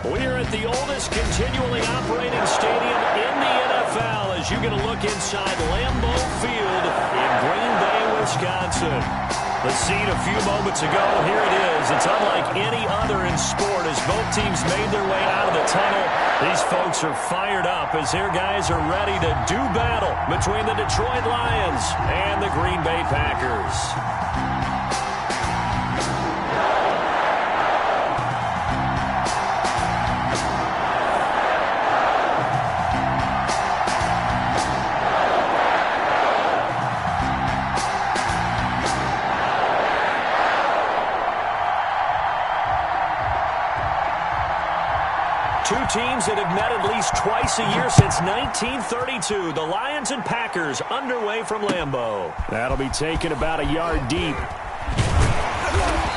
We're at the oldest continually operating stadium in the NFL as you get a look inside Lambeau Field in Green Bay, Wisconsin. The scene a few moments ago, here it is. It's unlike any other in sport as both teams made their way out of the tunnel. These folks are fired up as their guys are ready to do battle between the Detroit Lions and the Green Bay Packers. Two teams that have met at least twice a year since 1932. The Lions and Packers underway from Lambeau. That'll be taken about a yard deep.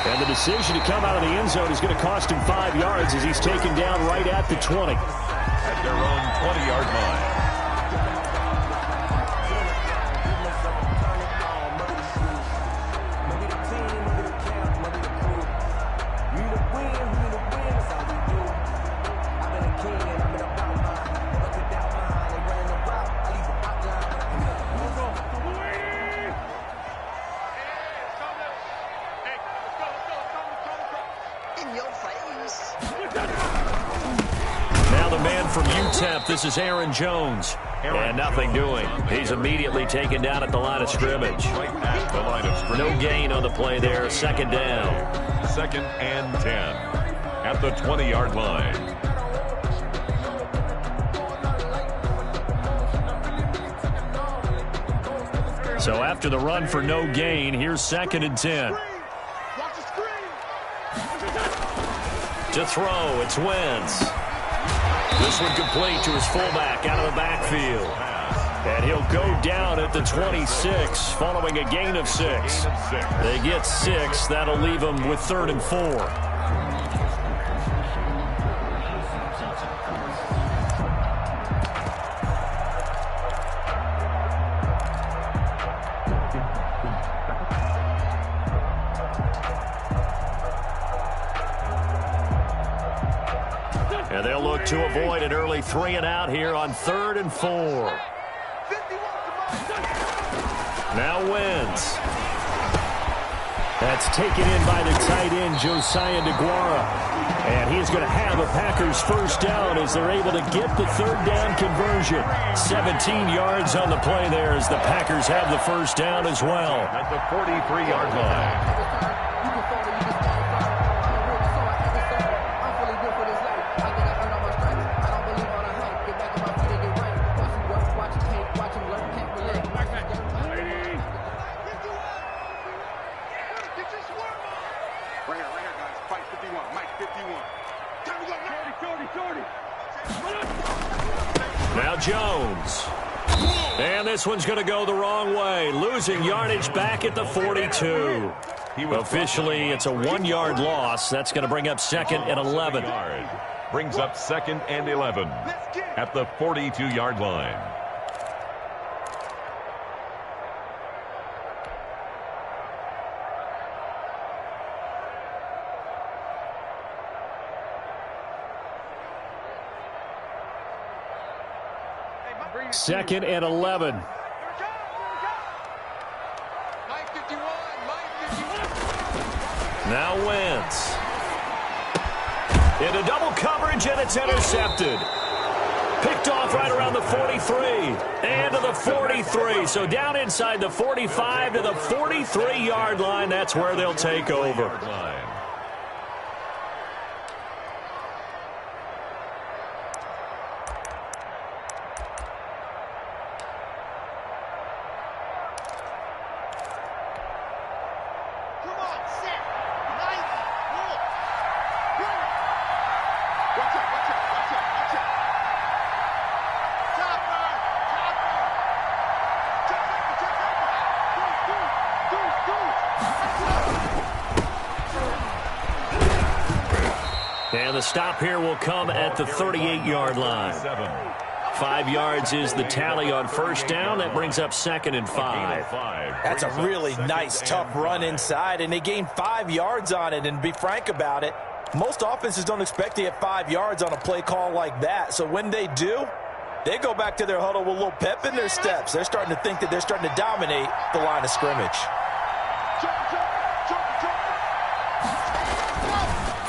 And the decision to come out of the end zone is going to cost him 5 yards as he's taken down right at the 20. At their own 20-yard line. This is Aaron Jones. And nothing doing. He's immediately taken down at the line of scrimmage. Right at the line of scrimmage. No gain on the play there. Second down. 2nd and 10 at the 20-yard line. So after the run for no gain, here's 2nd and 10. To throw, it's Wentz. This one complete to his fullback out of the backfield. And he'll go down at the 26 following a gain of 6. They get 6. That'll leave them with 3rd and 4. And they'll look to avoid an early 3 and out here on 3rd and 4. Now Wentz. That's taken in by the tight end, Josiah DeGuara. And he's going to have a Packers first down as they're able to get the 3rd down conversion. 17 yards on the play there as the Packers have the first down as well. At the 43-yard line. Now Jones. And this one's going to go the wrong way. Losing yardage back at the 42. Officially, it's a 1-yard loss. That's going to bring up 2nd and 11. Brings up 2nd and 11 at the 42-yard line. Second and 11. Now Wentz. Into double coverage, and it's intercepted. Picked off right around the 43. And to the 43. So down inside the 45 to the 43-yard line. That's where they'll take over. And the stop here will come at the 38-yard line. 5 yards is the tally on first down. That brings up 2nd and 5. That's a really nice, tough run inside, and they gained 5 yards on it. And to be frank about it, Most offenses don't expect to get 5 yards on a play call like that. So when they do, they go back to their huddle with a little pep in their steps. They're starting to think that they're starting to dominate the line of scrimmage.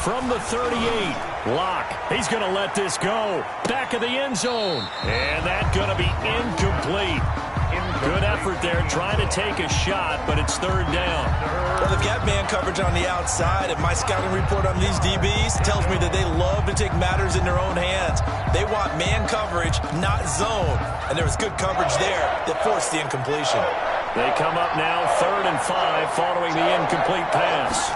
From the 38, Locke. He's going to let this go. Back of the end zone. And that's going to be incomplete. Good effort there, trying to take a shot, but it's third down. Well, they've got man coverage on the outside, and my scouting report on these DBs tells me that they love to take matters in their own hands. They want man coverage, not zone. And there was good coverage there that forced the incompletion. They come up now, 3rd and 5, following the incomplete pass.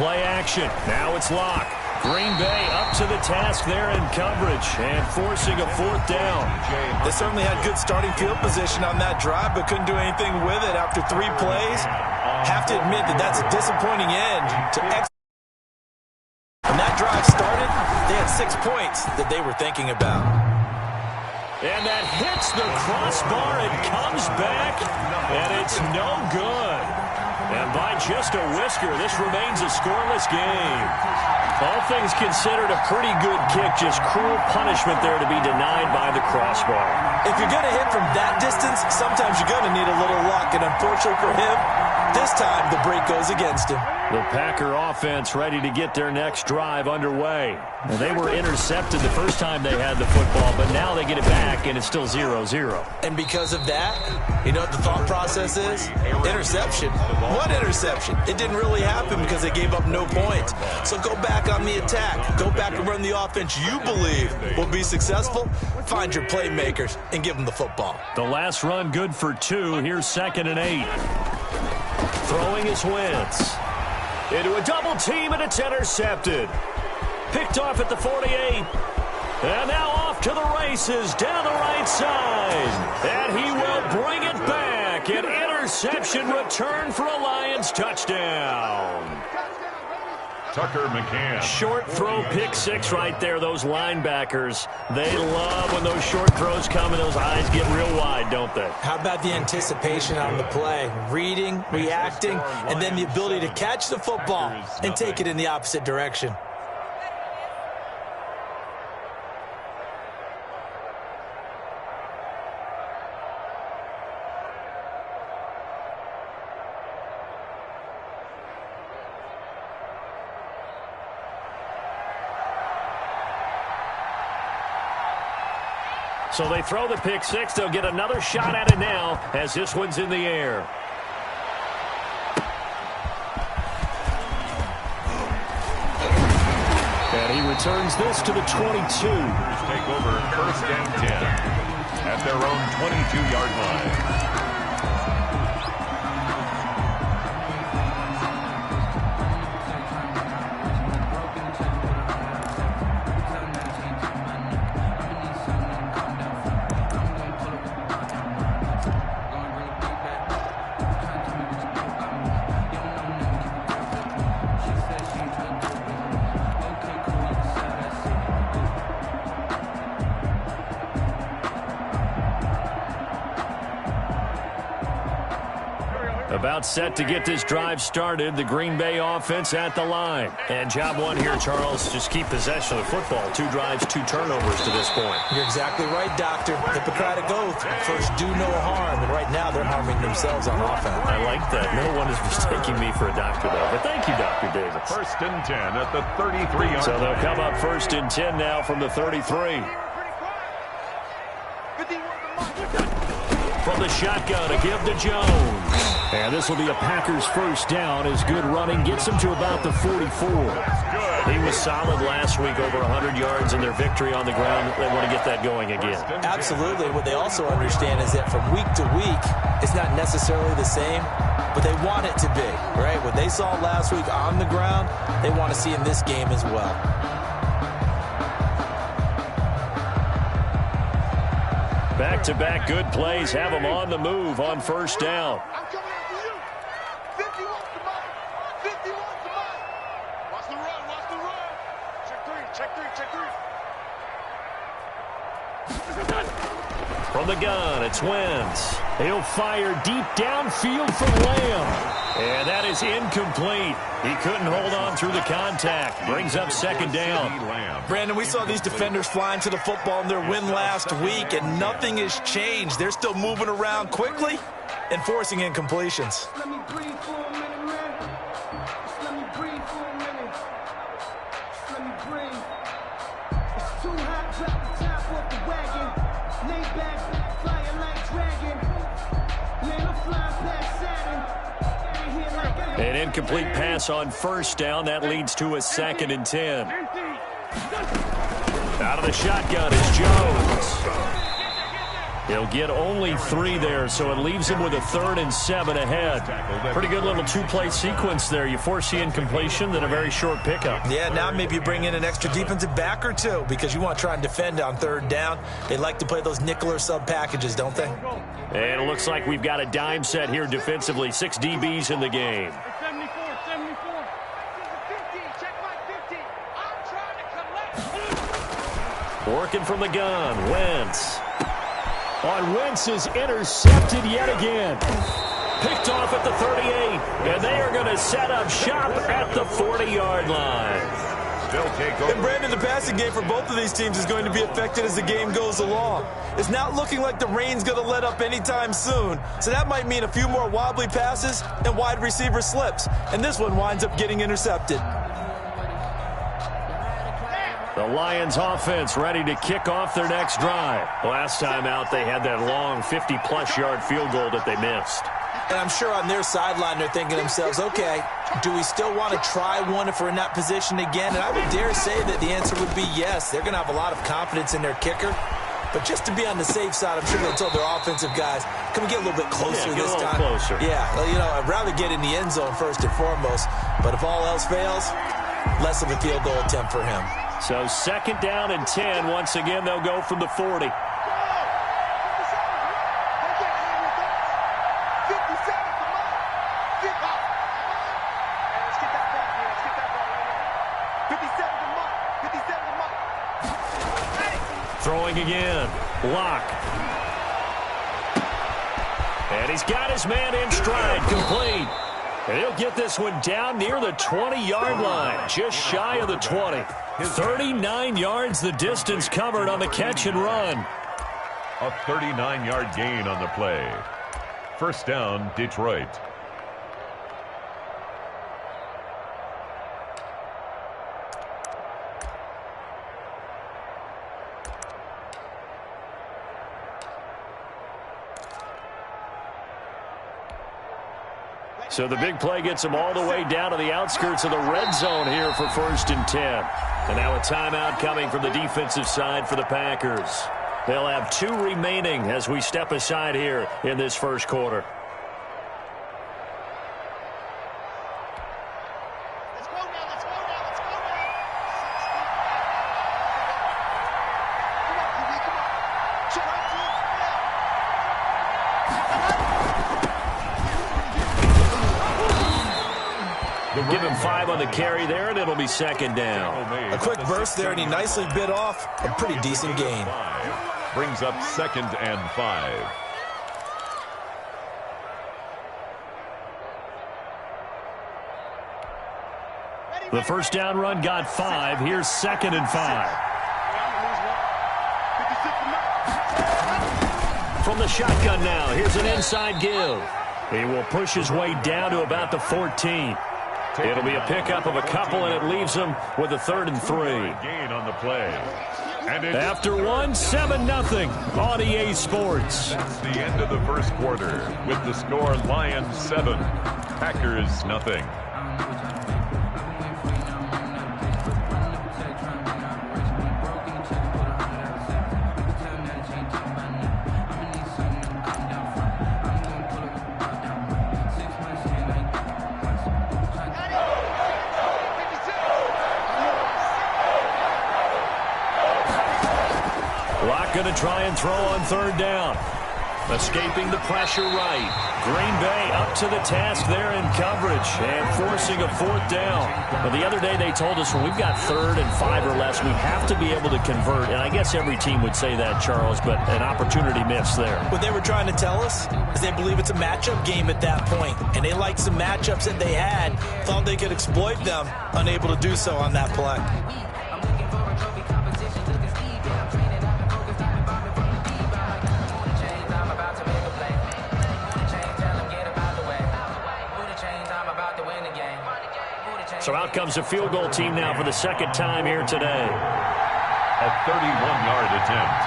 Play action. Now it's Locke. Green Bay up to the task there in coverage and forcing a 4th down. They certainly had good starting field position on that drive, but couldn't do anything with it after 3 plays. Have to admit that that's a disappointing end to execute. When that drive started, they had 6 points that they were thinking about. And that hits the crossbar and comes back, and it's no good. And by just a whisker, this remains a scoreless game. All things considered, a pretty good kick, just cruel punishment there to be denied by the crossbar. If you're going to hit from that distance, sometimes you're going to need a little luck, and unfortunately for him, this time the break goes against him. The Packer offense ready to get their next drive underway. And they were intercepted the first time they had the football, but now they get it back, and it's still 0-0. And because of that, you know what the thought process is? Interception. What interception? It didn't really happen because they gave up no points. So go back on the attack. Go back and run the offense you believe will be successful. Find your playmakers and give them the football. The last run good for 2. Here's 2nd and 8. Throwing his Wentz. Into a double team, and it's intercepted. Picked off at the 48. And now off to the races down the right side. And he will bring it back. An interception return for a Lions touchdown. Tucker McCann. Short throw, pick 6 right there. Those linebackers, they love when those short throws come and those eyes get real wide, don't they? How about the anticipation on the play? Reading, reacting, and then the ability to catch the football and take it in the opposite direction. So they throw the pick 6. They'll get another shot at it now as this one's in the air. And he returns this to the 22. Take over 1st and 10 at their own 22-yard line. About set to get this drive started. The Green Bay offense at the line. And job 1 here, Charles, just keep possession of the football. 2 drives, 2 turnovers to this point. You're exactly right, Doctor. Hippocratic oath. First, do no harm. And right now, they're harming themselves on offense. I like that. No one is mistaking me for a doctor, though. But thank you, Dr. Davis. 1st and 10 at the 33-yard line. So they'll come up 1st and 10 now from the 33. From the shotgun, a give to Jones. And this will be a Packers first down as good running gets him to about the 44. He was solid last week, over 100 yards in their victory on the ground. They want to get that going again. Absolutely. What they also understand is that from week to week, it's not necessarily the same, but they want it to be, right? What they saw last week on the ground, they want to see in this game as well. Back-to-back good plays have them on the move on first down. I'm coming after you. 50 wants the money. 50 wants the money. Watch the run. Watch the run. Check 3. Check 3. Check 3. From the gun, it's Wentz. He'll fire deep downfield for Lamb. And that is incomplete. He couldn't hold on through the contact. Brings up second down. Brandon, we saw these defenders flying to the football in their win last week, and nothing has changed. They're still moving around quickly and forcing incompletions. Let me breathe for a minute, man. Just let me breathe for a minute. Just let me breathe. It's too hot, drop the top off the wagon. Lay back, flying like dragon. Man, I'm flying past Saturn. An incomplete pass on first down. That leads to a 2nd and 10. Out of the shotgun is Jones. He'll get only 3 there, so it leaves him with a 3rd and 7 ahead. Pretty good little 2-play sequence there. You force the incompletion, then a very short pickup. Yeah, now maybe you bring in an extra defensive back or two because you want to try and defend on 3rd down. They like to play those nickel or sub packages, don't they? And it looks like we've got a dime set here defensively. 6 DBs in the game. 74. Check my 50. I'm trying to collect. Working from the gun, Wentz. On Wentz is intercepted yet again. Picked off at the 38, and they are going to set up shop at the 40-yard line. They'll take over. And Brandon, the passing game for both of these teams is going to be affected as the game goes along. It's not looking like the rain's going to let up anytime soon, so that might mean a few more wobbly passes and wide receiver slips, and this one winds up getting intercepted. The Lions offense ready to kick off their next drive. Last time out, they had that long 50-plus yard field goal that they missed. And I'm sure on their sideline they're thinking to themselves, okay, do we still want to try one if we're in that position again? And I would dare say that the answer would be yes. They're going to have a lot of confidence in their kicker. But just to be on the safe side, I'm sure they'll tell their offensive guys, can we get a little bit closer this time? Closer. Yeah, well, you know, I'd rather get in the end zone first and foremost. But if all else fails, less of a field goal attempt for him. So 2nd down and 10. Once again, they'll go from the 40. Throwing again. Lock. And he's got his man in stride. Complete. And he'll get this one down near the 20-yard line. Just shy of the 20. 39 yards the distance covered on the catch and run. A 39-yard gain on the play. First down, Detroit. So the big play gets them all the way down to the outskirts of the red zone here for 1st and 10. And now a timeout coming from the defensive side for the Packers. They'll have 2 remaining as we step aside here in this first quarter. Give him 5 on the carry there, and it'll be 2nd down. A quick burst there, and he nicely bit off a pretty decent gain. Brings up 2nd and 5. The first down run got 5. Here's 2nd and 5. From the shotgun now, here's an inside give. He will push his way down to about the 14. It'll be a pickup of a couple, and it leaves him with a 3rd and 3. Gain on the play. And after 1, 7-0 on EA Sports. That's the end of the first quarter with the score Lions 7, Packers nothing. Going to try and throw on 3rd down. Escaping the pressure right. Green Bay up to the task there in coverage and forcing a fourth down. Well, the other day they told us when we've got 3rd and 5 or less, we have to be able to convert. And I guess every team would say that, Charles, but an opportunity missed there. What they were trying to tell us is they believe it's a matchup game at that point. And they liked some matchups that they had, thought they could exploit them, unable to do so on that play. So out comes a field goal team now for the second time here today. A 31-yard attempt.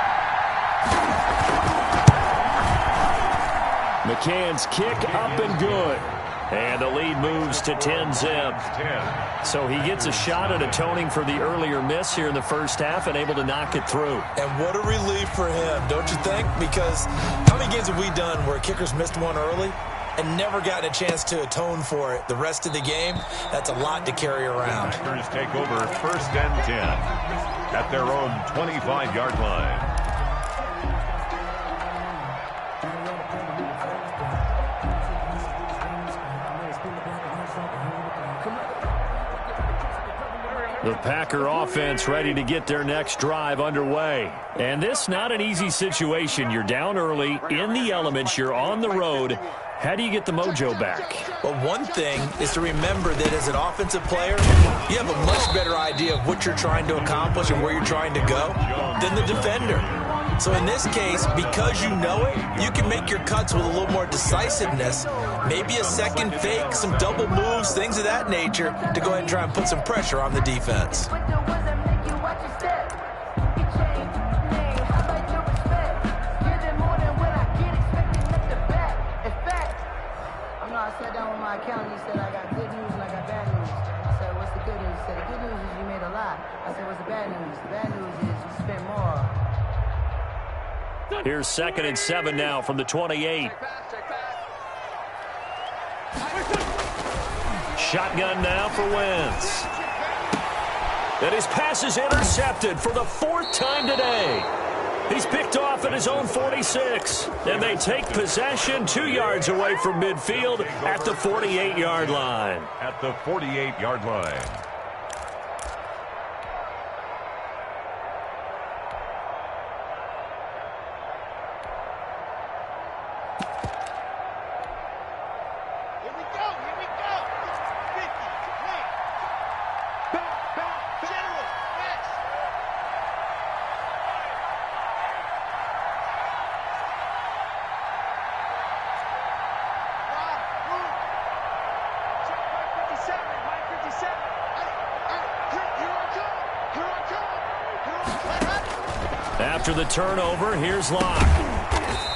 McCann's kick up and good. And the lead moves to 10-zip. So he gets a shot at atoning for the earlier miss here in the first half and able to knock it through. And what a relief for him, don't you think? Because how many games have we done where kickers missed one early and never gotten a chance to atone for it the rest of the game? That's a lot to carry around. Packers take over 1st and 10 at their own 25-yard line. The Packer offense ready to get their next drive underway. And this not an easy situation. You're down early, in the elements, you're on the road. How do you get the mojo back? Well, one thing is to remember that as an offensive player, you have a much better idea of what you're trying to accomplish and where you're trying to go than the defender. So in this case, because you know it, you can make your cuts with a little more decisiveness, maybe a second fake, some double moves, things of that nature, to go ahead and try and put some pressure on the defense. I sat down with my accountant. He said, I got good news and I got bad news. I said, what's the good news? He said, the good news is you made a lot. I said, what's the bad news? The bad news is you spent more. Here's 2nd and 7 now from the 28. Shotgun now for Wentz. And his pass is intercepted for the 4th time today. He's picked off at his own 46. And they take possession 2 yards away from midfield at the 48-yard line. At the 48-yard line. Here we go. 50, clean. Back, general, next. After the turnover, here's Locke.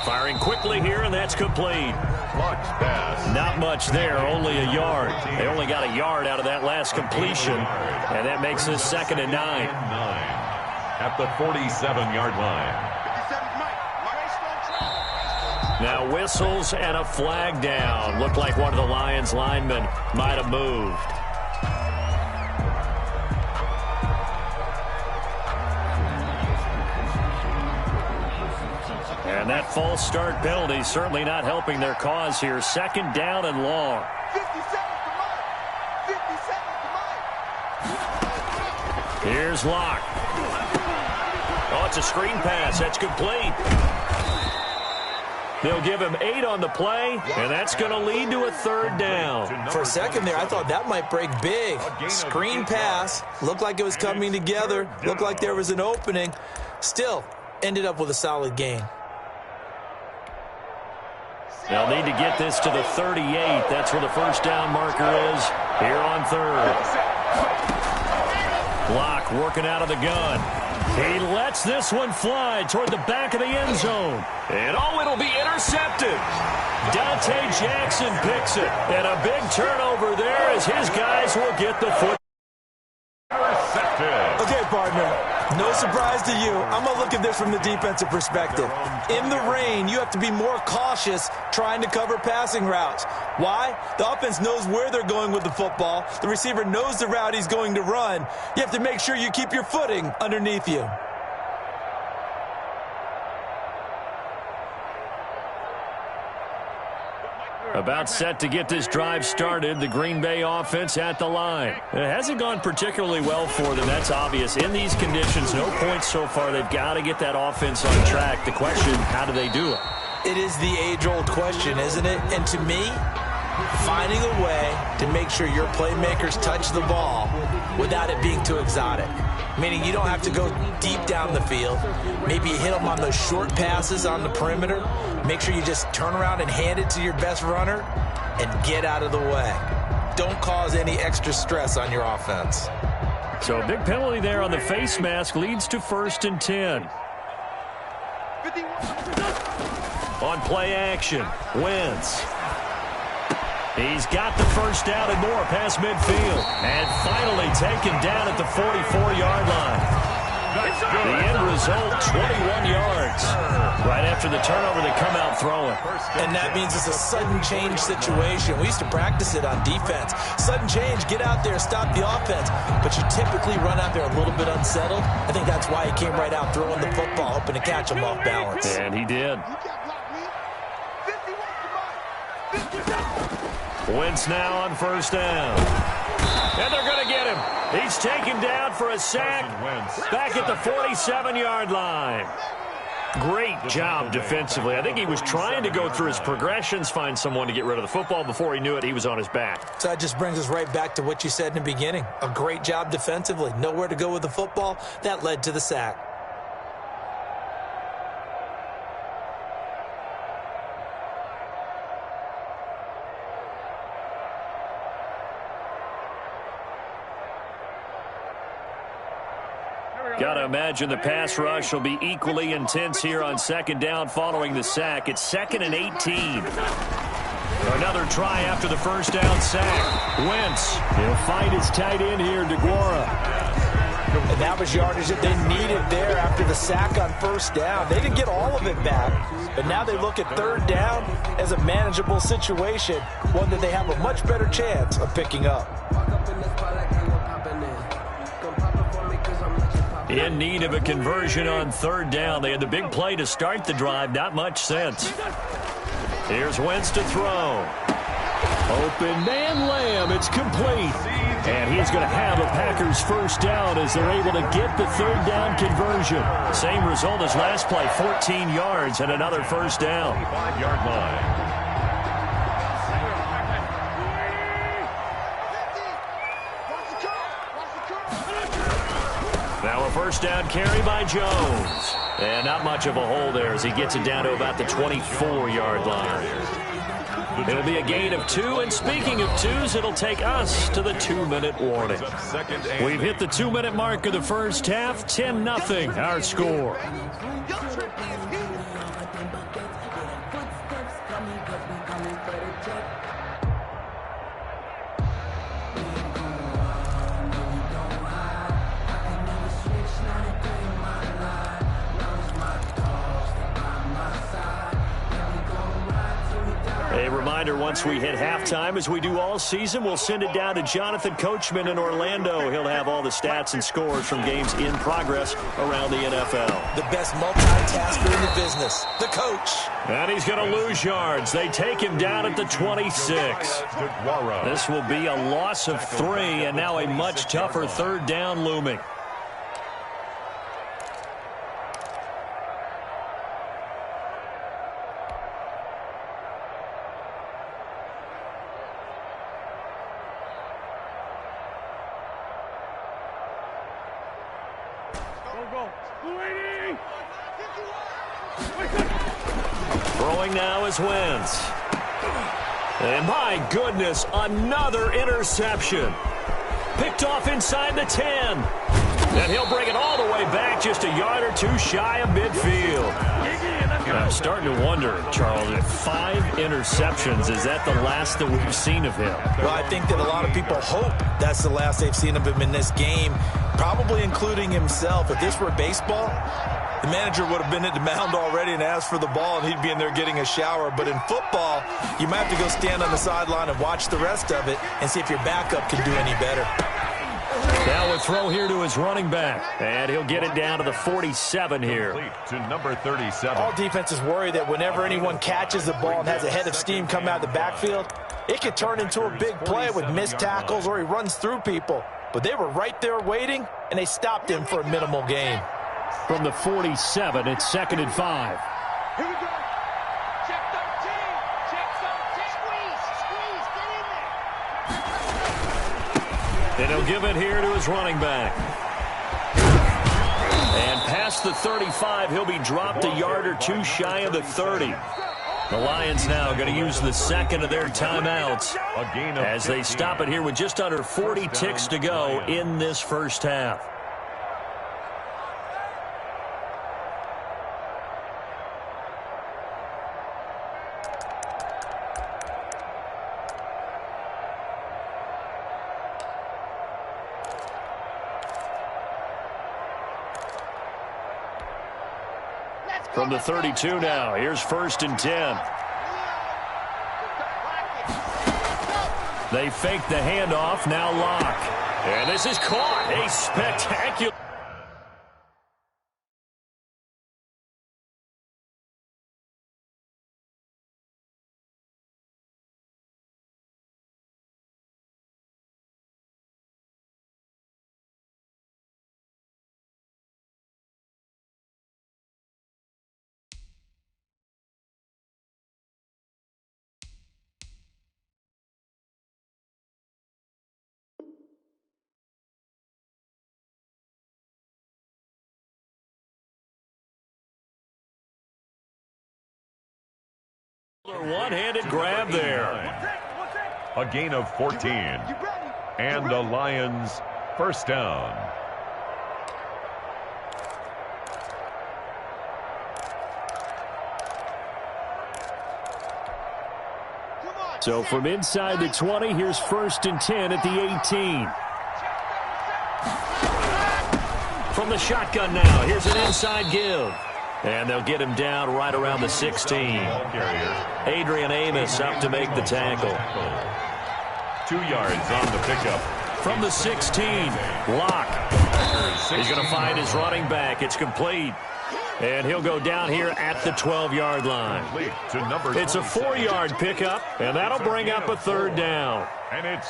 Firing quickly here, and that's complete. Locke's pass. Not much there, only a yard. They only got a yard out of that last completion, and that makes this 2nd and 9. At the 47-yard line. Now whistles and a flag down. Looked like one of the Lions linemen might have moved. And that false start penalty certainly not helping their cause here. 2nd down and long. 50 seconds to Mike. 50 seconds to Mike. Here's Locke. Oh, it's a screen pass. That's complete. They'll give him 8 on the play, and that's going to lead to a 3rd down. For a second there, I thought that might break big. Screen pass. Looked like it was coming together. Looked like there was an opening. Still, ended up with a solid gain. They'll need to get this to the 38. That's where the 1st down marker is here on 3rd. Block working out of the gun. He lets this one fly toward the back of the end zone. And oh, it'll be intercepted. Dante Jackson picks it. And a big turnover there as his guys will get the foot. Intercepted. Okay, partner. No surprise to you. I'm going to look at this from the defensive perspective. In the rain, you have to be more cautious trying to cover passing routes. Why? The offense knows where they're going with the football. The receiver knows the route he's going to run. You have to make sure you keep your footing underneath you. About set to get this drive started, the Green Bay offense at the line. It hasn't gone particularly well for them, that's obvious. In these conditions, no points so far. They've got to get that offense on track. The question, how do they do it? It is the age-old question, isn't it? And to me, finding a way to make sure your playmakers touch the ball without it being too exotic. Meaning you don't have to go deep down the field. Maybe you hit them on those short passes on the perimeter. Make sure you just turn around and hand it to your best runner and get out of the way. Don't cause any extra stress on your offense. So a big penalty there on the face mask leads to 1st and 10. On play action, Wentz. He's got the first down and more past midfield. And finally taken down at the 44-yard line. The end result, 21 yards. Right after the turnover, they come out throwing. And that means it's a sudden change situation. We used to practice it on defense. Sudden change, get out there, stop the offense. But you typically run out there a little bit unsettled. I think that's why he came right out throwing the football, hoping to catch him off balance. And he did. Wentz now on 1st down. And they're going to get him. He's taken down for a sack back at the 47-yard line. Great job defensively. I think he was trying to go through his progressions, find someone to get rid of the football. Before he knew it, he was on his back. So that just brings us right back to what you said in the beginning. A great job defensively. Nowhere to go with the football. That led to the sack. Got to imagine the pass rush will be equally intense here on 2nd down following the sack. It's 2nd and 18. Another try after the 1st down sack. Wentz, he'll find his tight end here, DeGuara. And that was yardage that they needed there after the sack on 1st down. They didn't get all of it back, but now they look at 3rd down as a manageable situation, one that they have a much better chance of picking up. In need of a conversion on 3rd down. They had the big play to start the drive. Not much sense. Here's Wentz to throw. Open man Lamb. It's complete. And he's going to have a Packers 1st down as they're able to get the 3rd down conversion. Same result as last play, 14 yards and another 1st down. 5-yard line. Now a 1st down carry by Jones. And not much of a hole there as he gets it down to about the 24-yard line. It'll be a gain of 2, and speaking of 2s, it'll take us to the 2-minute warning. We've hit the 2-minute mark of the 1st half, 10-0 our score. A reminder, once we hit halftime, as we do all season, we'll send it down to Jonathan Coachman in Orlando. He'll have all the stats and scores from games in progress around the NFL. The best multitasker in the business, the coach. And he's going to lose yards. They take him down at the 26. This will be a loss of 3, and now a much tougher 3rd down looming. Throwing now is Wentz. And my goodness, another interception. Picked off inside the 10. And he'll bring it all the way back, just a yard or 2 shy of midfield. I'm starting to wonder, Charles, if 5 interceptions, is that the last that we've seen of him? Well, I think that a lot of people hope that's the last they've seen of him in this game, probably including himself. If this were baseball, the manager would have been at the mound already and asked for the ball, and he'd be in there getting a shower. But in football, you might have to go stand on the sideline and watch the rest of it and see if your backup can do any better. Now a throw here to his running back. And he'll get it down to the 47 here. To number 37. All defenses worry that whenever anyone catches the ball and has a head of steam come out of the backfield, it could turn into a big play with missed tackles or he runs through people. But they were right there waiting, and they stopped him for a minimal gain. From the 47, it's 2nd and 5. Here we go. Check 13. Check 13. Squeeze. Get in there. And he'll give it here to his running back. And past the 35, he'll be dropped a yard or two shy of the 30. The Lions now going to use the second of their timeouts as they stop it here with just under 40 ticks to go in this first half. From the 32 now, here's 1st and 10. They fake the handoff, now Locke. And this is caught. A spectacular. One-handed grab there. A gain of 14. And the Lions first down. So from inside the 20, here's 1st and 10 at the 18. From the shotgun now, here's an inside give. And they'll get him down right around the 16. Adrian Amos up to make the tackle. 2 yards on the pickup. From the 16, Locke. He's going to find his running back. It's complete. And he'll go down here at the 12-yard line. It's a 4-yard pickup, and that'll bring up a 3rd down.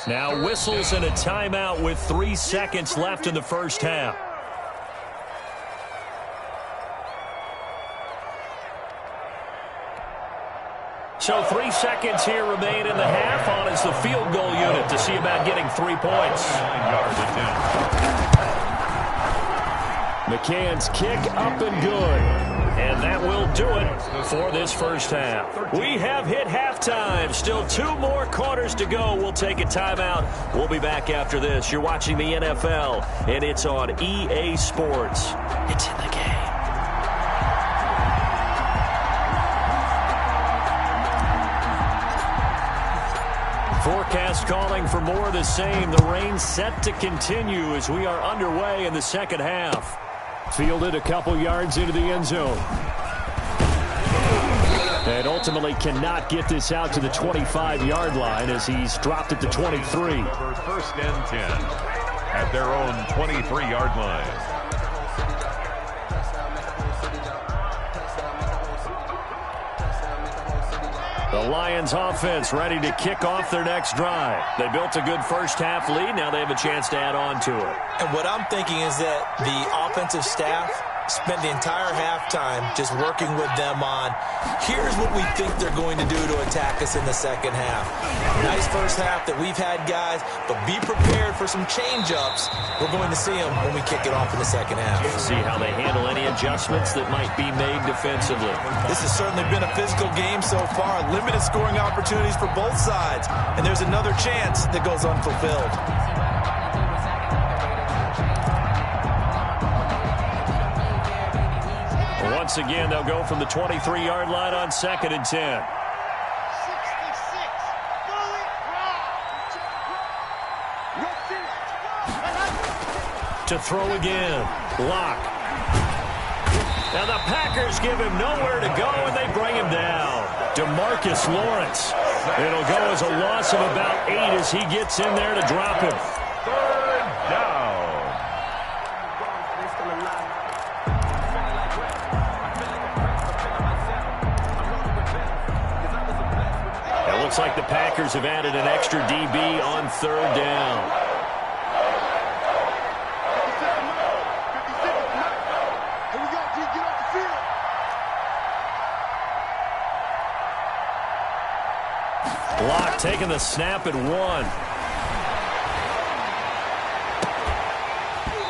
Now whistles and a timeout with 3 seconds left in the first half. So 3 seconds here remain in the half on as the field goal unit to see about getting 3 points. McCann's kick up and good. And that will do it for this first half. We have hit halftime. Still 2 more quarters to go. We'll take a timeout. We'll be back after this. You're watching the NFL, and it's on EA Sports. It's in the game. Forecast calling for more of the same. The rain set to continue as we are underway in the second half. Fielded a couple yards into the end zone. And ultimately cannot get this out to the 25-yard line as he's dropped at the 23. 1st and 10 at their own 23-yard line. The Lions offense ready to kick off their next drive. They built a good first half lead. Now they have a chance to add on to it. And what I'm thinking is that the offensive staff spent the entire halftime just working with them on, here's what we think they're going to do to attack us in the second half. Nice first half that we've had, guys, but be prepared for some change-ups. We're going to see them when we kick it off in the second half. See how they handle any adjustments that might be made defensively. This has certainly been a physical game so far. Limited scoring opportunities for both sides, and there's another chance that goes unfulfilled. Once again, they'll go from the 23-yard line on 2nd and 10. 66. To throw again. Locke. Now the Packers give him nowhere to go, and they bring him down. DeMarcus Lawrence. It'll go as a loss of about 8 as he gets in there to drop him. 3rd down. Looks like the Packers have added an extra DB on third down. Here we go, G. Get off the field. Block taking the snap at 1.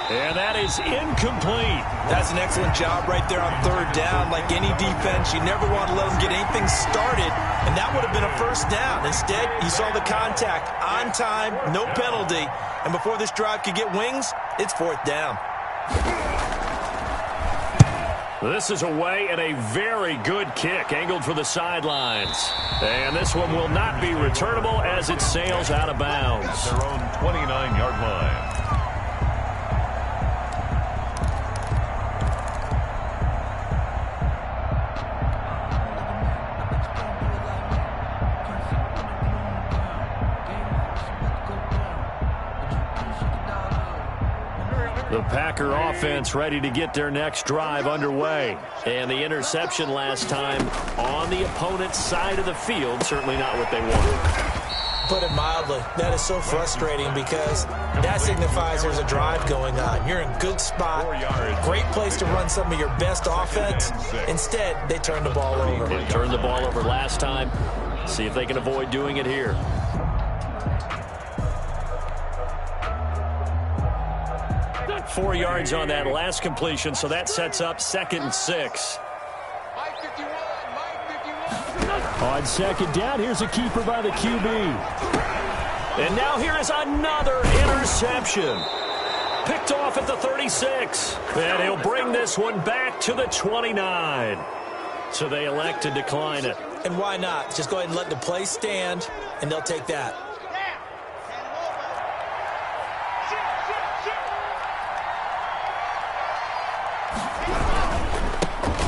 And that is incomplete. That's an excellent job right there on third down. Like any defense, you never want to let them get anything started, and that would have been a first down. Instead, you saw the contact on time, no penalty, and before this drive could get wings, it's fourth down. This is away and a very good kick, angled for the sidelines. And this one will not be returnable as it sails out of bounds. At their own 29-yard line. The Packer offense ready to get their next drive underway. And the interception last time on the opponent's side of the field, certainly not what they wanted. Put it mildly, that is so frustrating because that signifies there's a drive going on. You're in a good spot, great place to run some of your best offense. Instead, they turned the ball over. They turned the ball over last time. See if they can avoid doing it here. Four yards on that last completion, so that sets up 2nd and 6. Mike 51, Mike 51. On second down, here's a keeper by the QB. And now here is another interception. Picked off at the 36. And he'll bring this one back to the 29. So they elect to decline it. And why not? Just go ahead and let the play stand, and they'll take that.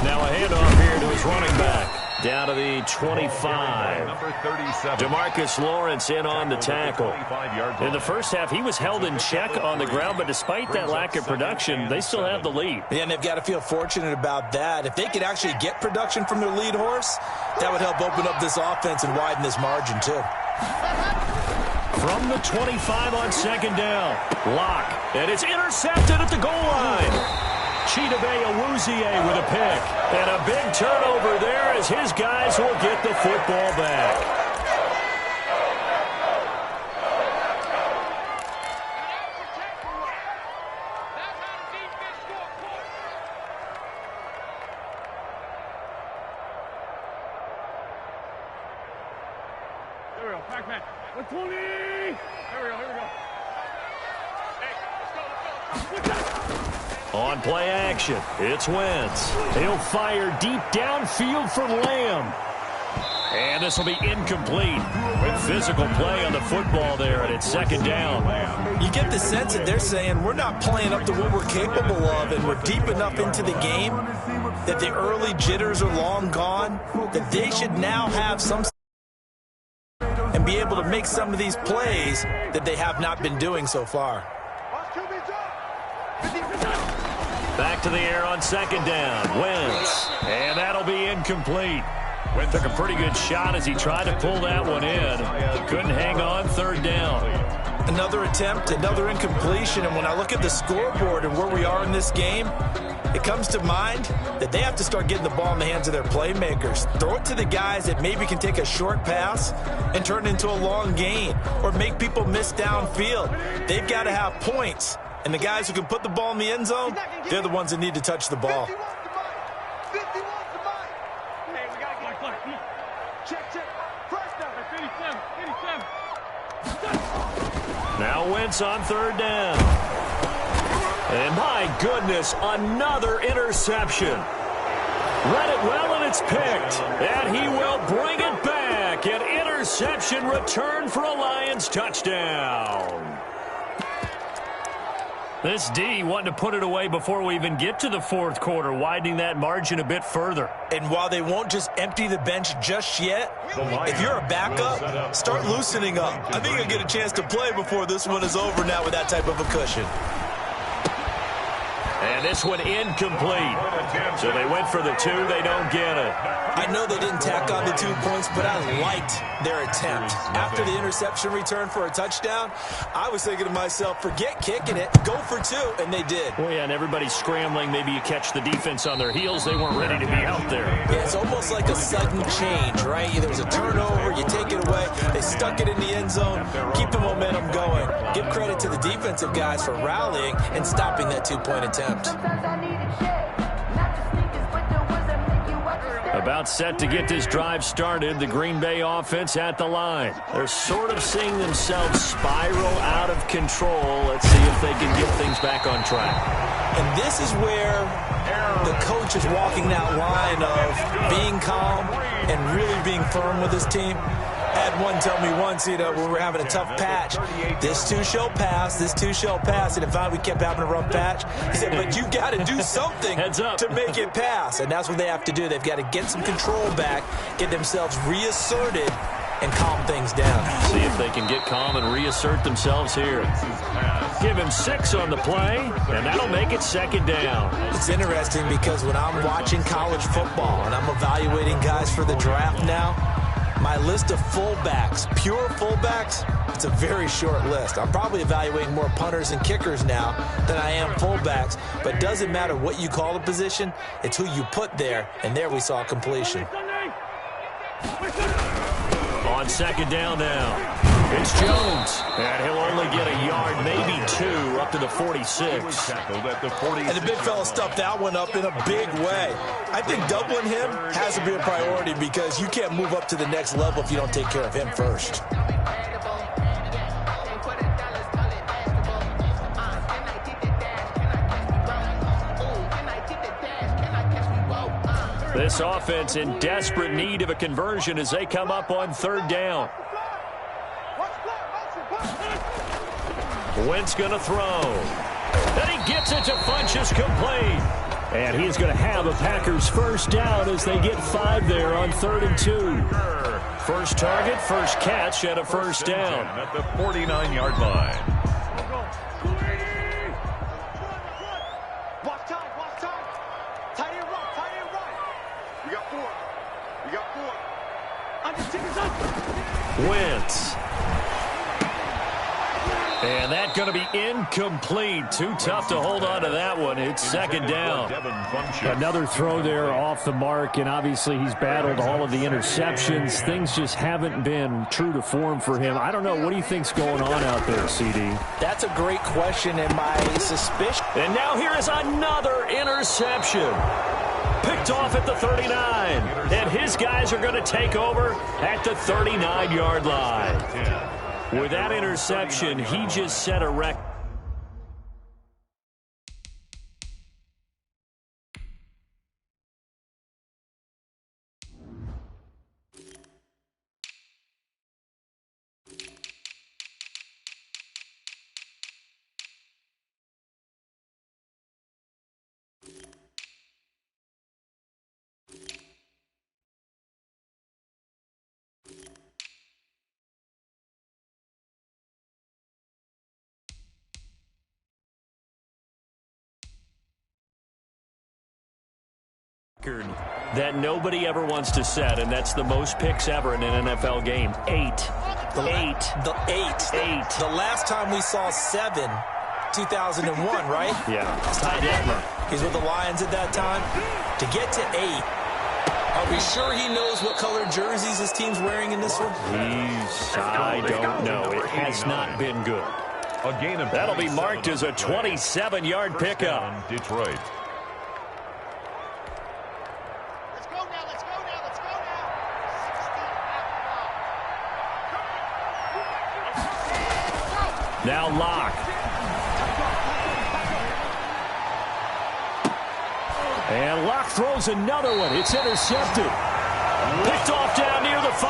Now a handoff here to his running back. Down to the 25. Number 37. DeMarcus Lawrence in on the tackle. In the first half, he was held in check on the ground, but despite that lack of production, they still have the lead. Yeah, and they've got to feel fortunate about that. If they could actually get production from their lead horse, that would help open up this offense and widen this margin, too. From the 25 on second down. Lock. And it's intercepted at the goal line. Chidobe Awuzie with a pick. And a big turnover there as his guys will get the football back. There we go, Pac-Man. 120! There we go, here we go. Hey, let's go. On play action, it's Wentz. He'll fire deep downfield for Lamb. And this will be incomplete. With physical play on the football there, and it's second down. You get the sense that they're saying we're not playing up to what we're capable of, and we're deep enough into the game that the early jitters are long gone, that they should now have some and be able to make some of these plays that they have not been doing so far. Back to the air on second down. Wentz. And that'll be incomplete. Wentz took a pretty good shot as he tried to pull that one in. Couldn't hang on third down. Another attempt, another incompletion, and when I look at the scoreboard and where we are in this game, it comes to mind that they have to start getting the ball in the hands of their playmakers. Throw it to the guys that maybe can take a short pass and turn it into a long gain or make people miss downfield. They've got to have points. And the guys who can put the ball in the end zone, they're the ones that need to touch the ball. 51 to Mike. Hey, we got to get clock. Check. First down. 87. Now Wentz on third down. And my goodness, another interception. Read it well, and it's picked. And he will bring it back. An interception return for a Lions touchdown. This D wanting to put it away before we even get to the fourth quarter, widening that margin a bit further. And while they won't just empty the bench just yet, if you're a backup, start loosening up. I think you'll get a chance to play before this one is over now with that type of a cushion. And this one incomplete. So they went for the 2. They don't get it. I know they didn't tack on the 2 points, but I liked their attempt. After the interception return for a touchdown, I was thinking to myself, forget kicking it, go for 2, and they did. Well, yeah, and everybody's scrambling. Maybe you catch the defense on their heels. They weren't ready to be out there. Yeah, it's almost like a sudden change, right? There was a turnover, you take it away, they stuck it in the end zone, keep the momentum going. Give credit to the defensive guys for rallying and stopping that 2-point attempt. About set to get this drive started, the Green Bay offense at the line. They're sort of seeing themselves spiral out of control. Let's see if they can get things back on track. And this is where the coach is walking that line of being calm and really being firm with his team. I had one tell me once, when we were having a tough patch, this too shall pass, this too shall pass. And in fact, we kept having a rough patch. He said, but you got to do something to make it pass. And that's what they have to do. They've got to get some control back, get themselves reasserted, and calm things down. See if they can get calm and reassert themselves here. Give him 6 on the play, and that'll make it 2nd down. It's interesting because when I'm watching college football and I'm evaluating guys for the draft now, my list of fullbacks, pure fullbacks, it's a very short list. I'm probably evaluating more punters and kickers now than I am fullbacks, but it doesn't matter what you call the position, it's who you put there, and there we saw completion. On 2nd down now, it's Jones, and he'll only get a yard, maybe 2, up to the 46. And the big fella stuffed that one up in a big way. I think doubling him has to be a priority because you can't move up to the next level if you don't take care of him first. This offense in desperate need of a conversion as they come up on 3rd down. Wentz going to throw. And he gets it to Funchess complete. And he's going to have a Packers 1st down as they get 5 there on 3rd and 2. First target, first catch, and a 1st down. At the 49-yard line. Wentz. And that's going to be incomplete. Too tough to hold on to that one. It's 2nd down. Another throw there off the mark, and obviously he's battled all of the interceptions. Things just haven't been true to form for him. I don't know. What do you think's going on out there, CD? That's a great question, and my suspicion. And now here is another interception. Picked off at the 39. And his guys are going to take over at the 39-yard line. With that interception, he just set a record. That nobody ever wants to set, and that's the most picks ever in an NFL game. 8. The last time we saw 7, 2001, right? Yeah. It's Ty Detmer. He's with the Lions at that time. To get to 8, are we sure he knows what color jerseys his team's wearing in this one? I don't know. It has not been good. That'll be marked as a 27-yard pickup. Detroit. Now Locke. And Locke throws another one. It's intercepted. Picked off down near the 5.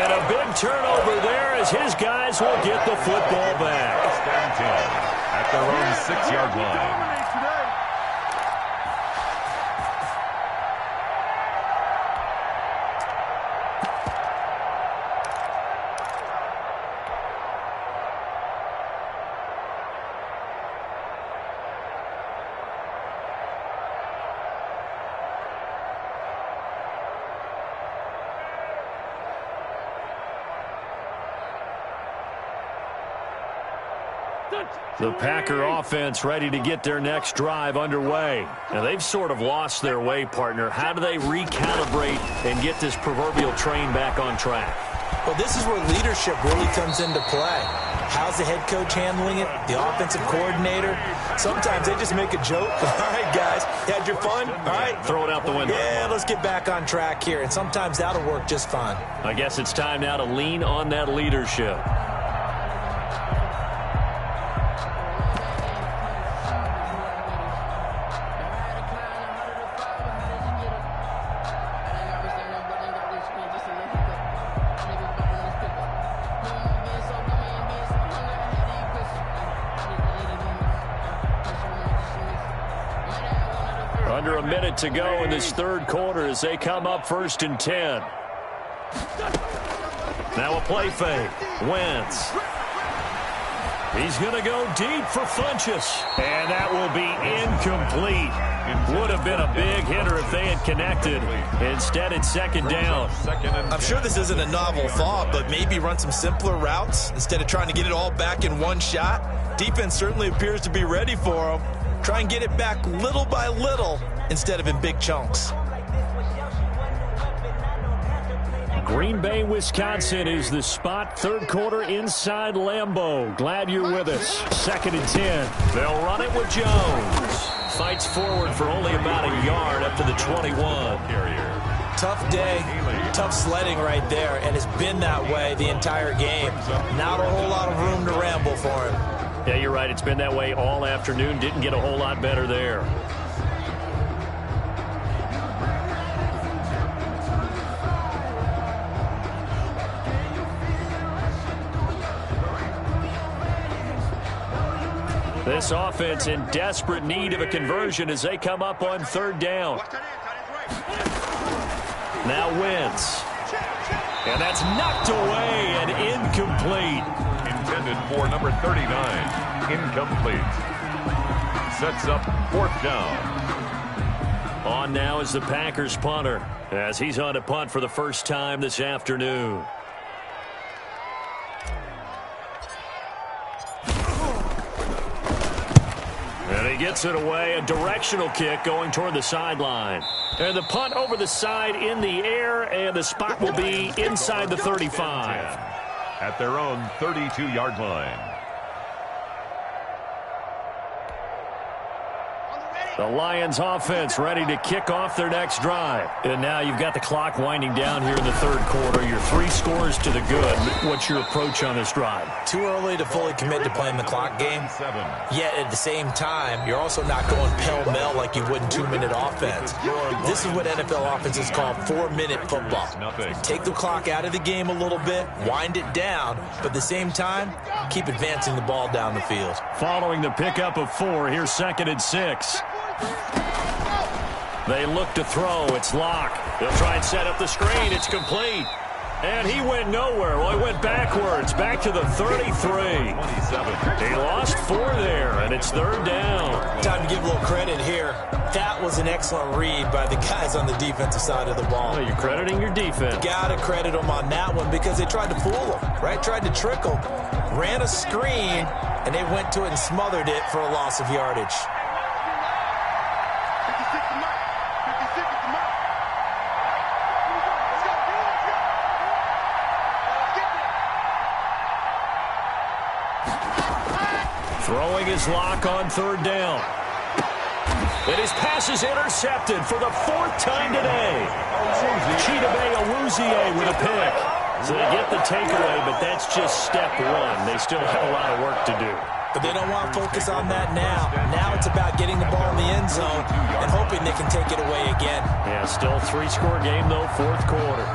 And a big turnover there as his guys will get the football back. First and 10 at their own 6-yard line. The Packer offense ready to get their next drive underway. Now, they've sort of lost their way, partner. How do they recalibrate and get this proverbial train back on track? Well, this is where leadership really comes into play. How's the head coach handling it? The offensive coordinator? Sometimes they just make a joke. All right, guys, had your fun? All right. Throw it out the window. Yeah, let's get back on track here. And sometimes that'll work just fine. I guess it's time now to lean on that leadership. Under a minute to go in this third quarter as they come up 1st and 10. Now a play fake. Wentz. He's going to go deep for Funchess. And that will be incomplete. Would have been a big hitter if they had connected. Instead, it's 2nd down. I'm sure this isn't a novel thought, but maybe run some simpler routes instead of trying to get it all back in one shot. Defense certainly appears to be ready for them. Try and get it back little by little instead of in big chunks. Green Bay, Wisconsin is the spot. Third quarter inside Lambeau. Glad you're with us. 2nd and 10. They'll run it with Jones. Fights forward for only about a yard up to the 21. Tough day, tough sledding right there, and it's been that way the entire game. Not a whole lot of room to ramble for him. Yeah, you're right. It's been that way all afternoon. Didn't get a whole lot better there. This offense in desperate need of a conversion as they come up on 3rd down. Now Wentz. And that's knocked away and incomplete. Intended for number 39. Incomplete. Sets up 4th down. On now is the Packers punter as he's on to punt for the first time this afternoon. And he gets it away, a directional kick going toward the sideline. And the punt over the side in the air, and the spot will be inside the 35. At their own 32-yard line. The Lions offense ready to kick off their next drive. And now you've got the clock winding down here in the third quarter. You're 3 scores to the good. What's your approach on this drive? Too early to fully commit to playing the clock game. Yet at the same time, you're also not going pell-mell like you would in 2-minute offense. This is what NFL offenses call 4-minute football. Take the clock out of the game a little bit, wind it down, but at the same time, keep advancing the ball down the field. Following the pickup of 4, here's 2nd and 6. They look to throw. It's Locke. They'll try and set up the screen. It's complete. And he went nowhere. Well, he went backwards, back to the 33. He lost 4 there, and it's 3rd down. Time to give a little credit here. That was an excellent read by the guys on the defensive side of the ball. Well, you're crediting your defense. Got to credit them on that one because they tried to fool them, right? Tried to trick them. Ran a screen, and they went to it and smothered it for a loss of yardage. Throwing his Lock on 3rd down. And his pass is intercepted for the 4th time today. Chidobe Awuzie with a pick. So they get the takeaway, but that's just step 1. They still have a lot of work to do. But they don't want to focus on that now. Now it's about getting the ball in the end zone and hoping they can take it away again. Yeah, still a 3-score game, though, 4th quarter.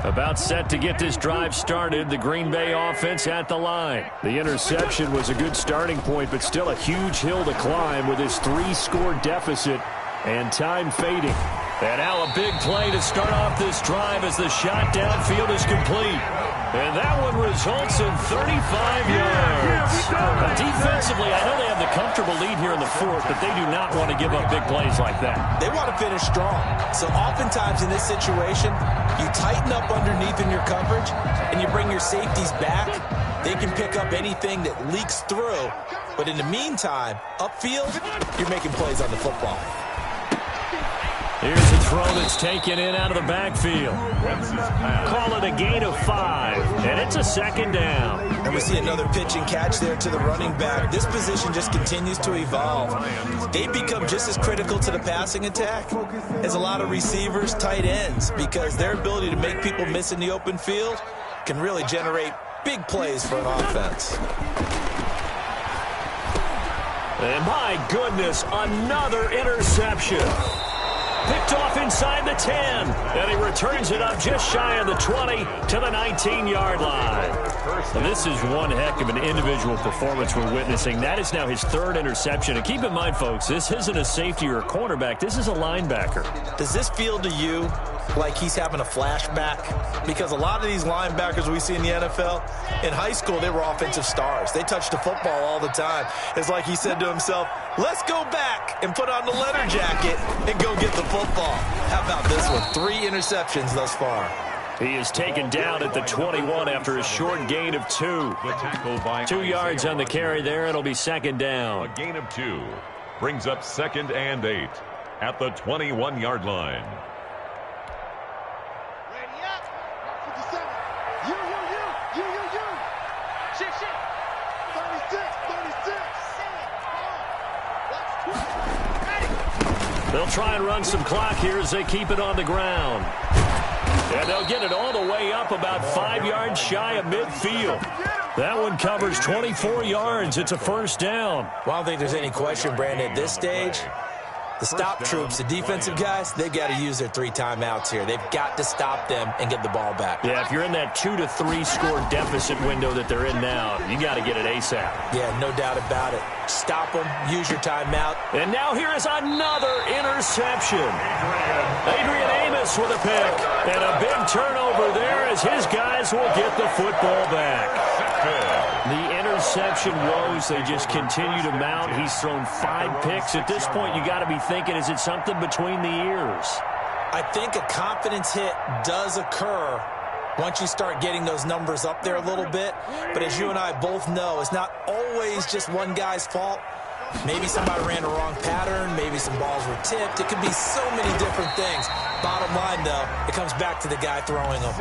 About set to get this drive started, the Green Bay offense at the line. The interception was a good starting point, but still a huge hill to climb with his 3-score deficit and time fading. And now a big play to start off this drive as the shot downfield is complete. And that one results in 35 yards. Defensively, I know they have the comfortable lead here in the fourth, but they do not want to give up big plays like that. They want to finish strong. So oftentimes in this situation, you tighten up underneath in your coverage, and you bring your safeties back. They can pick up anything that leaks through. But in the meantime, upfield, you're making plays on the football. Here's a throw that's taken in out of the backfield. Call it a gain of 5, and it's a second down. And we see another pitch and catch there to the running back. This position just continues to evolve. They become just as critical to the passing attack as a lot of receivers, tight ends, because their ability to make people miss in the open field can really generate big plays for an offense. And my goodness, another interception. Picked off inside the 10, and he returns it up just shy of the 20 to the 19-yard line. And this is one heck of an individual performance we're witnessing. That is now his third interception. And keep in mind, folks, this isn't a safety or a cornerback. This is a linebacker. Does this feel to you like he's having a flashback? Because a lot of these linebackers we see in the NFL, in high school, they were offensive stars. They touched the football all the time. It's like he said to himself, let's go back and put on the leather jacket and go get the football. How about this one? 3 interceptions thus far. He is taken down at the 21 after a short gain of 2. 2 yards on the carry there. It'll be second down. A gain of 2 brings up 2nd and 8 at the 21-yard line. Ready up. 57. You. Shit. 36. They'll try and run some clock here as they keep it on the ground. And they'll get it all the way up about 5 yards shy of midfield. That one covers 24 yards. It's a first down. Well, I don't think there's any question, Brandon, at this stage. The stop troops, the defensive guys, they've got to use their 3 timeouts here. They've got to stop them and get the ball back. Yeah, if you're in that 2 to 3 score deficit window that they're in now, you got to get it ASAP. Yeah, no doubt about it. Stop them, use your timeout. And now here is another interception. Adrian Amos with a pick. And a big turnover there as his guys will get the football back. The interception woes, they just continue to mount. He's thrown 5 picks. At this point, you got to be thinking, is it something between the ears? I think a confidence hit does occur once you start getting those numbers up there a little bit. But as you and I both know, it's not always just one guy's fault. Maybe somebody ran a wrong pattern. Maybe some balls were tipped. It could be so many different things. Bottom line, though, it comes back to the guy throwing them.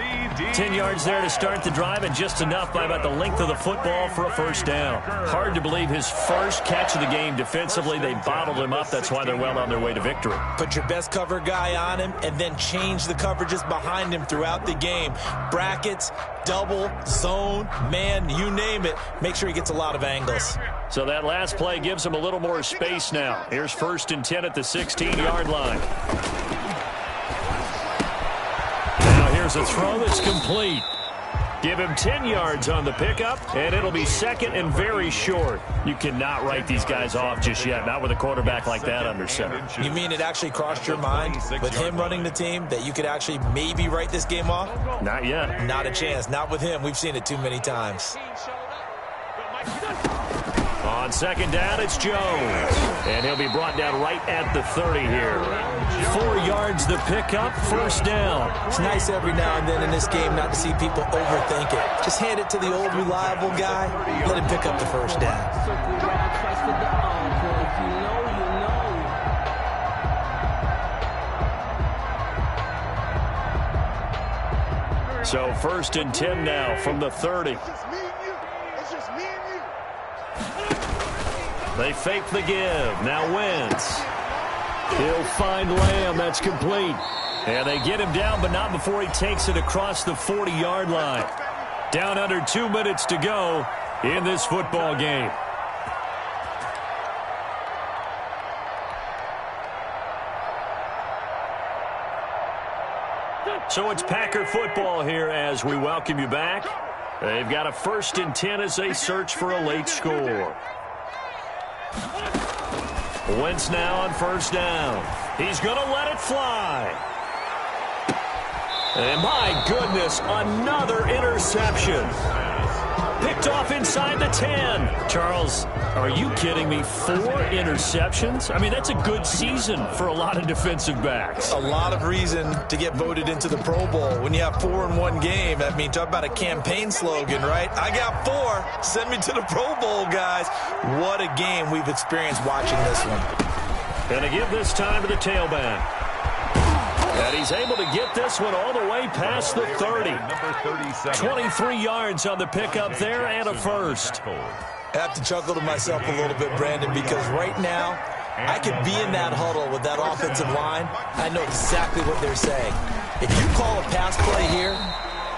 10 yards there to start the drive, and just enough by about the length of the football for a first down. Hard to believe his first catch of the game defensively. They bottled him up. That's why they're well on their way to victory. Put your best cover guy on him and then change the coverages behind him throughout the game. Brackets, double, zone, man, you name it. Make sure he gets a lot of angles. So that last play gives him a little more space now. Here's 1st and 10 at the 16-yard line. Now here's a throw that's complete. Give him 10 yards on the pickup, and it'll be 2nd and very short. You cannot write these guys off just yet, not with a quarterback like that under center. You mean it actually crossed your mind with him running the team that you could actually maybe write this game off? Not yet. Not a chance. Not with him. We've seen it too many times. On 2nd down, it's Jones. And he'll be brought down right at the 30 here. 4 yards the pickup, first down. It's nice every now and then in this game not to see people overthink it. Just hand it to the old reliable guy. Let him pick up the first down. So 1st and 10 now from the 30. They fake the give. Now Wentz. He'll find Lamb. That's complete. And they get him down, but not before he takes it across the 40-yard line. Down under 2 minutes to go in this football game. So it's Packer football here as we welcome you back. They've got a 1st and 10 as they search for a late score. Wentz now on 1st down. He's going to let it fly. And my goodness, another interception. Picked off inside the 10. Charles, are you kidding me? 4 interceptions? I mean, that's a good season for a lot of defensive backs. A lot of reason to get voted into the Pro Bowl. When you have 4 in one game, I mean, talk about a campaign slogan, right? I got 4. Send me to the Pro Bowl, guys. What a game we've experienced watching this one. And to give this time to the tailback. And he's able to get this one all the way past the 30. 23 yards on the pickup there and a first. I have to chuckle to myself a little bit, Brandon, because right now I could be in that huddle with that offensive line. I know exactly what they're saying. If you call a pass play here,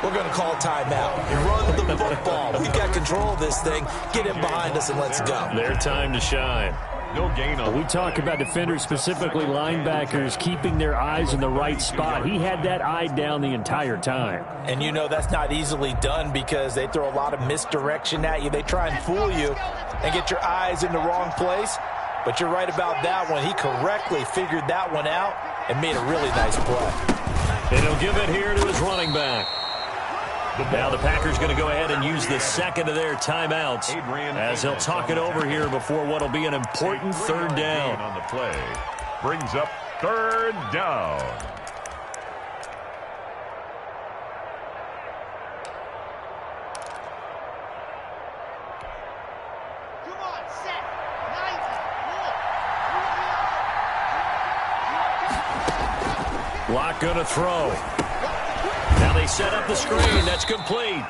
we're going to call timeout. Run the football. We've got control of this thing. Get in behind us and let's go. Their time to shine. No gain on. We talk about defenders, specifically linebackers, keeping their eyes in the right spot. He had that eye down the entire time. And you know that's not easily done because they throw a lot of misdirection at you. They try and fool you and get your eyes in the wrong place. But you're right about that one. He correctly figured that one out and made a really nice play. And he'll give it here to his running back. Now the Packers going to go ahead and use the second of their timeouts as they'll talk it over here before what will be an important third down. On the play brings up third down. Come on, set. 90. Lock going to throw. Now they set up the screen. That's complete.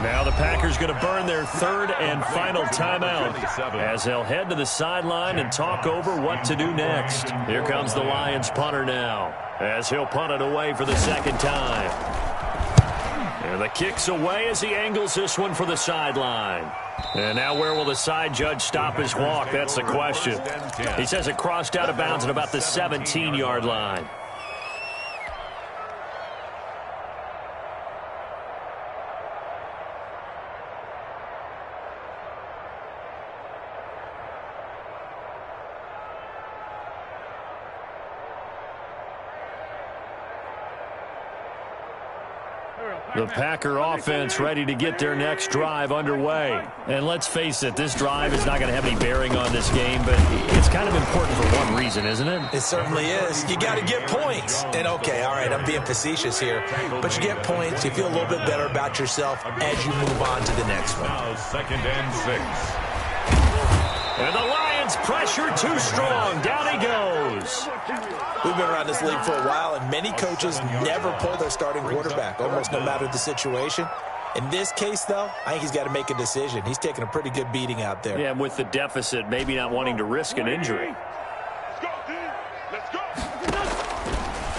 Now the Packers going to burn their third and final timeout as they'll head to the sideline and talk over what to do next. Here comes the Lions punter now as he'll punt it away for the second time. And the kick's away as he angles this one for the sideline. And now where will the side judge stop his walk? That's the question. He says it crossed out of bounds at about the 17-yard line. The Packer offense ready to get their next drive underway. And let's face it, this drive is not going to have any bearing on this game, but it's kind of important for one reason, isn't it? It certainly is. You got to get points. And, okay, all right, I'm being facetious here. But you get points. You feel a little bit better about yourself as you move on to the next one. Now 2nd and 6. And the Lions pressure too strong. Down he goes. We've been around this league for a while, and many coaches never pull their starting quarterback, almost no matter the situation. In this case, though, I think he's got to make a decision. He's taking a pretty good beating out there. Yeah, and with the deficit, maybe not wanting to risk an injury. Let's go, team. Let's go.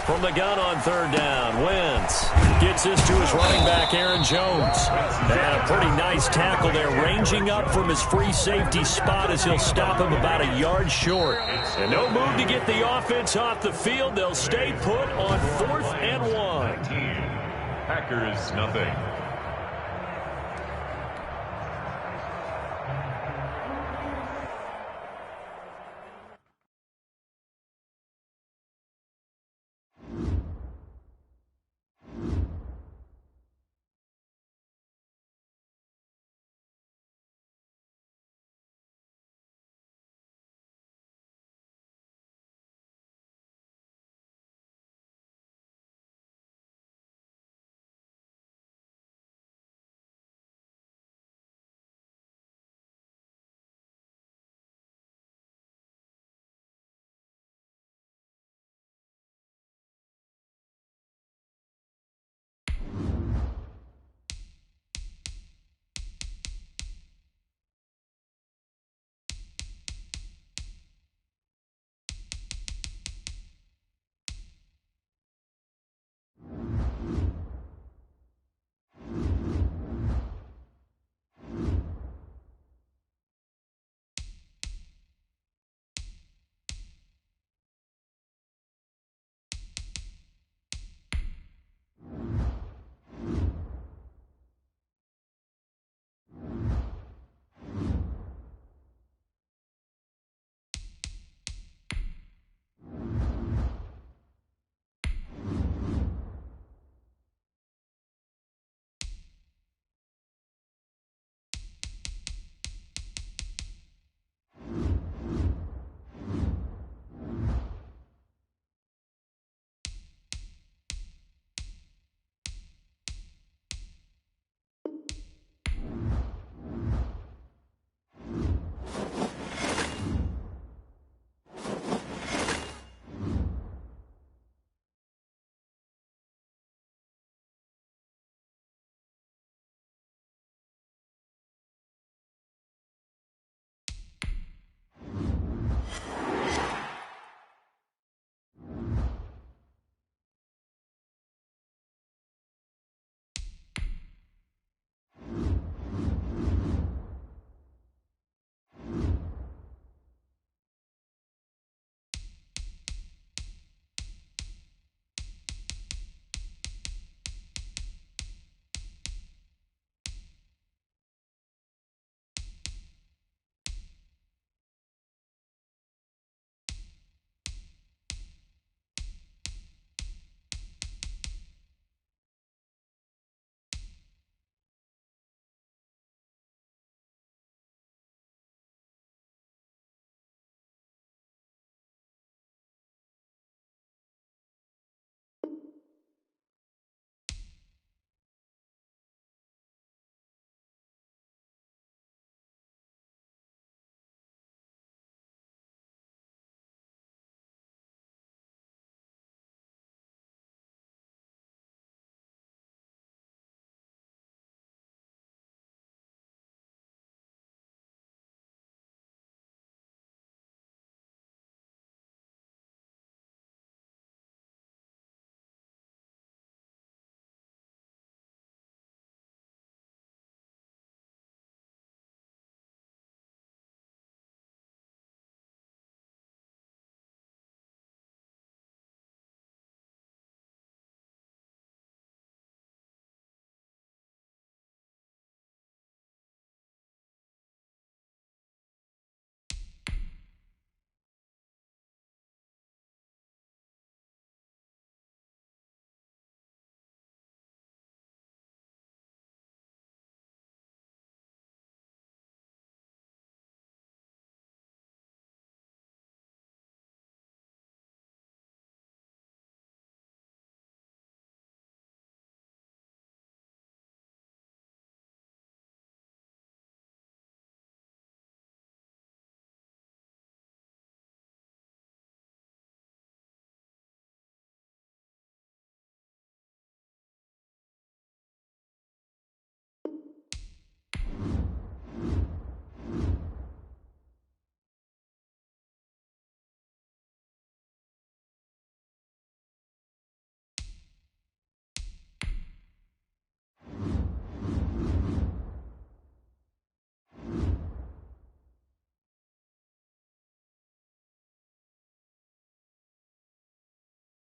From the gun on third down, Wentz gets this to his running back, Aaron Jones. And a pretty nice tackle there, ranging up from his free safety spot as he'll stop him about a yard short. And no move to get the offense off the field. They'll stay put on 4th and 1. Packers nothing.